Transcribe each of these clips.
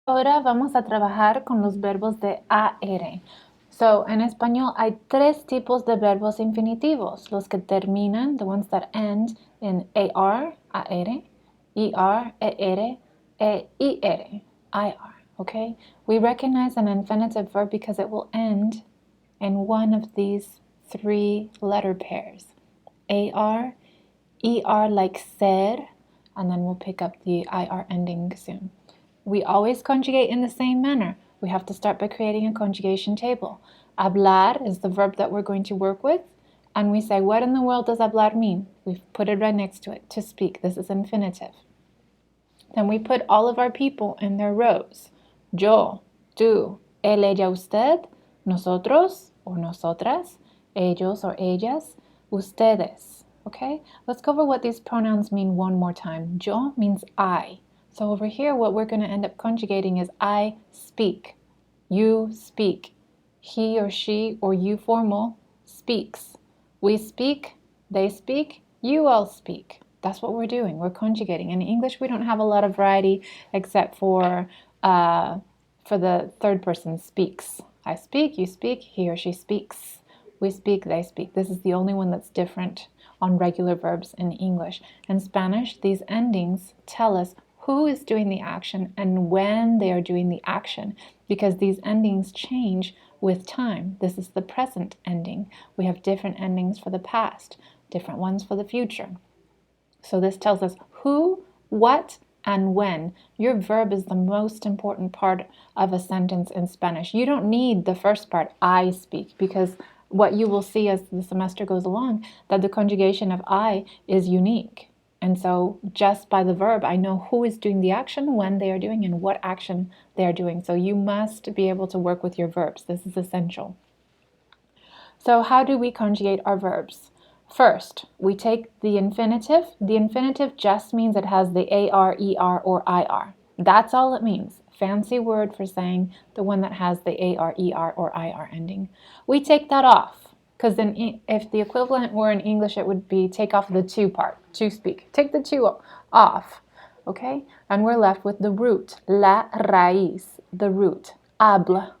Ahora vamos a trabajar con los verbos de AR. So, en español hay tres tipos de verbos infinitivos. Los que terminan, the ones that end in AR, AR, ER, ER, EIR, IR, okay? We recognize an infinitive verb because it will end in one of these three letter pairs. AR, ER like ser, and then we'll pick up the IR ending soon. We always conjugate in the same manner. We have to start by creating a conjugation table. Hablar is the verb that we're going to work with, and we say, what in the world does hablar mean? We've put it right next to it, to speak. This is infinitive. Then we put all of our people in their rows. Yo, tú, él, ella, usted, nosotros or nosotras, ellos or ellas, ustedes. Okay? Let's go over what these pronouns mean one more time. Yo means I. So over here, what we're going to end up conjugating is I speak. You speak. He or she or you formal speaks. We speak, they speak, you all speak. That's what we're doing. We're conjugating. In English, we don't have a lot of variety except for the third person speaks. I speak, you speak, he or she speaks. We speak, they speak. This is the only one that's different on regular verbs in English. In Spanish, these endings tell us who is doing the action and when they are doing the action, because these endings change with time. This is the present ending. We have different endings for the past, different ones for the future. So this tells us who, what, and when. Your verb is the most important part of a sentence in Spanish. You don't need the first part, I speak, because what you will see as the semester goes along, that the conjugation of I is unique. And so just by the verb, I know who is doing the action, when they are doing, and what action they are doing. So you must be able to work with your verbs. This is essential. So how do we conjugate our verbs? First, we take the infinitive. The infinitive just means it has the AR, ER, or IR. That's all it means. Fancy word for saying the one that has the AR, ER, or IR ending. We take that off. Because then if the equivalent were in English, it would be take off the to part, to speak. Take the to off, okay? And we're left with the root, la raíz, the root, habla.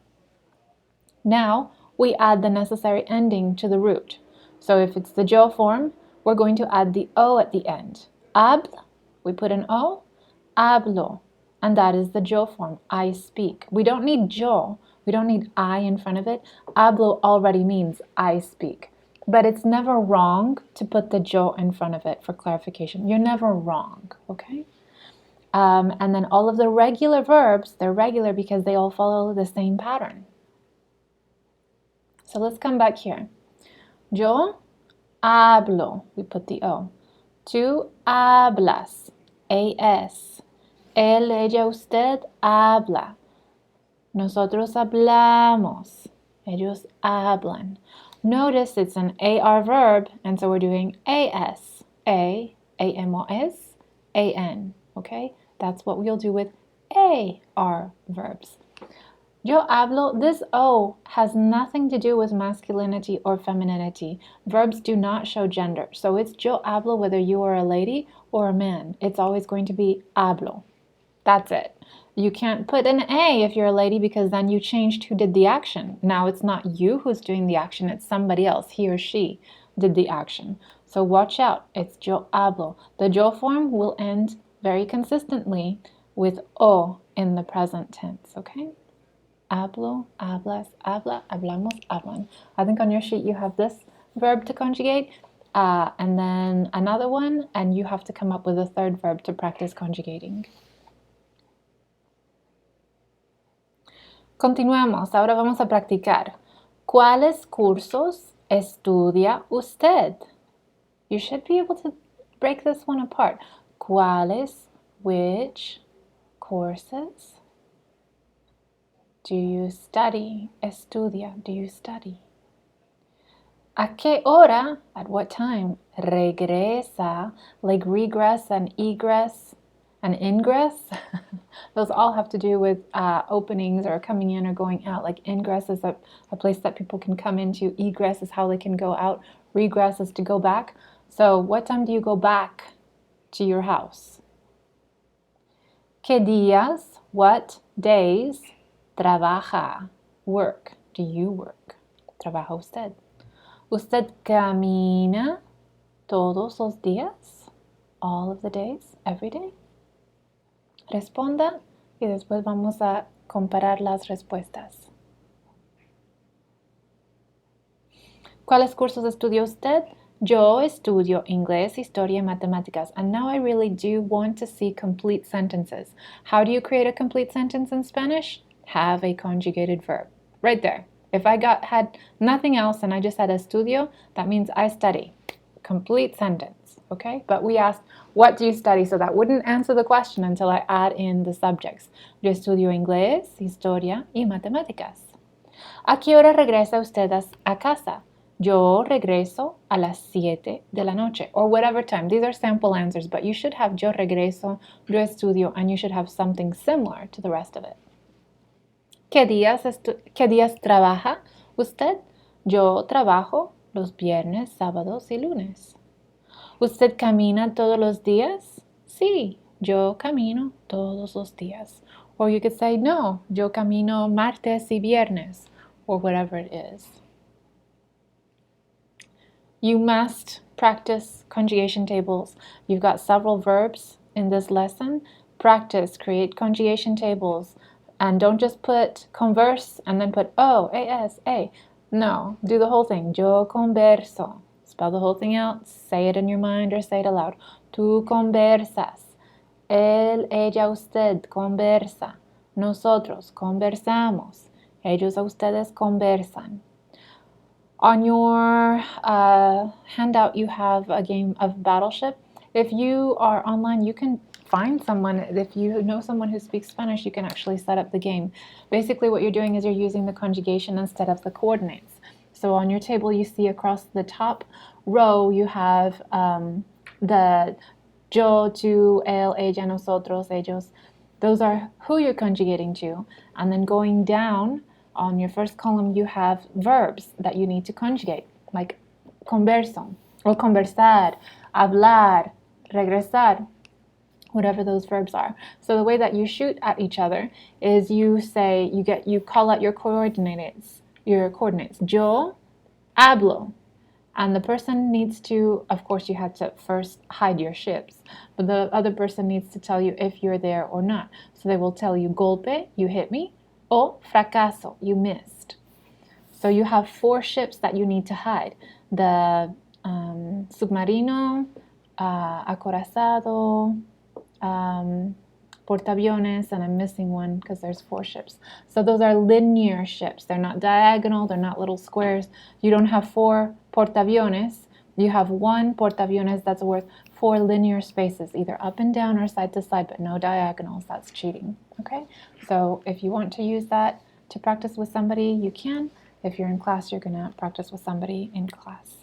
Now, we add the necessary ending to the root. So if it's the yo form, we're going to add the O at the end. Habla, we put an O, hablo, and that is the yo form, I speak. We don't need yo, we don't need I in front of it. Hablo already means I speak. But it's never wrong to put the yo in front of it for clarification. You're never wrong, okay? And then all of the regular verbs, they're regular because they all follow the same pattern. So let's come back here. Yo hablo, we put the O. Tú hablas, AS. Él, ella, usted habla. Nosotros hablamos. Ellos hablan. Notice it's an AR verb, and so we're doing AS. A-M-O-S, A-N. Okay? That's what we'll do with AR verbs. Yo hablo, this O has nothing to do with masculinity or femininity. Verbs do not show gender. So it's yo hablo whether you are a lady or a man. It's always going to be hablo. That's it. You can't put an A if you're a lady because then you changed who did the action. Now it's not you who's doing the action, it's somebody else. He or she did the action. So watch out. It's yo hablo. The yo form will end very consistently with O in the present tense, okay? Hablo, hablas, habla, hablamos, hablan. I think on your sheet you have this verb to conjugate and then another one, and you have to come up with a third verb to practice conjugating. Continuamos, ahora vamos a practicar. ¿Cuáles cursos estudia usted? You should be able to break this one apart. ¿Cuáles, which courses do you study? Estudia, do you study? ¿A qué hora? At what time? Regresa, like regress and egress and ingress. Those all have to do with openings or coming in or going out. Like ingress is a place that people can come into. Egress is how they can go out. Regress is to go back. So what time do you go back to your house? ¿Qué días? What days trabaja? Work. Do you work? ¿Trabaja usted? ¿Usted camina todos los días? All of the days? Every day? Responda y después vamos a comparar las respuestas. ¿Cuáles cursos estudia usted? Yo estudio inglés, historia, y matemáticas. And now I really do want to see complete sentences. How do you create a complete sentence in Spanish? Have a conjugated verb. Right there. If I had nothing else and I just had estudio, that means I study. Complete sentence, okay? But we asked, what do you study? So that wouldn't answer the question until I add in the subjects. Yo estudio inglés, historia y matemáticas. ¿A qué hora regresa usted a casa? Yo regreso a las 7 de la noche, or whatever time. These are sample answers, but you should have yo regreso, yo estudio, and you should have something similar to the rest of it. ¿Qué días trabaja usted? Yo trabajo los viernes, sábados y lunes. ¿Usted camina todos los días? Sí, yo camino todos los días. Or you could say, no, yo camino martes y viernes, or whatever it is. You must practice conjugation tables. You've got several verbs in this lesson. Practice, create conjugation tables. And don't just put converse and then put O, A-S, A. No, do the whole thing. Yo converso. Spell the whole thing out. Say it in your mind or say it aloud. Tú conversas. Él, ella, usted conversa. Nosotros conversamos. Ellos, ustedes conversan. On your handout, you have a game of Battleship. If you are online, you can find someone. If you know someone who speaks Spanish, you can actually set up the game. Basically, what you're doing is you're using the conjugation instead of the coordinates. So on your table, you see across the top row, you have the yo, tú, él, ella, nosotros, ellos. Those are who you're conjugating to. And then going down, on your first column, you have verbs that you need to conjugate, like converso, or conversar, hablar, regresar, whatever those verbs are. So the way that you shoot at each other is you call out your coordinates. Yo hablo. And the person needs to, of course, you had to first hide your ships, but the other person needs to tell you if you're there or not. So they will tell you golpe, you hit me, o fracaso, you missed. So you have 4 ships that you need to hide. The submarino, acorazado, portaaviones, and I'm missing one because there's 4 ships. So those are linear ships. They're not diagonal, they're not little squares. You don't have 4 portaaviones. You have 1 portaaviones that's worth 4 linear spaces, either up and down or side to side, but no diagonals. That's cheating, okay? So if you want to use that to practice with somebody, you can. If you're in class, you're going to practice with somebody in class.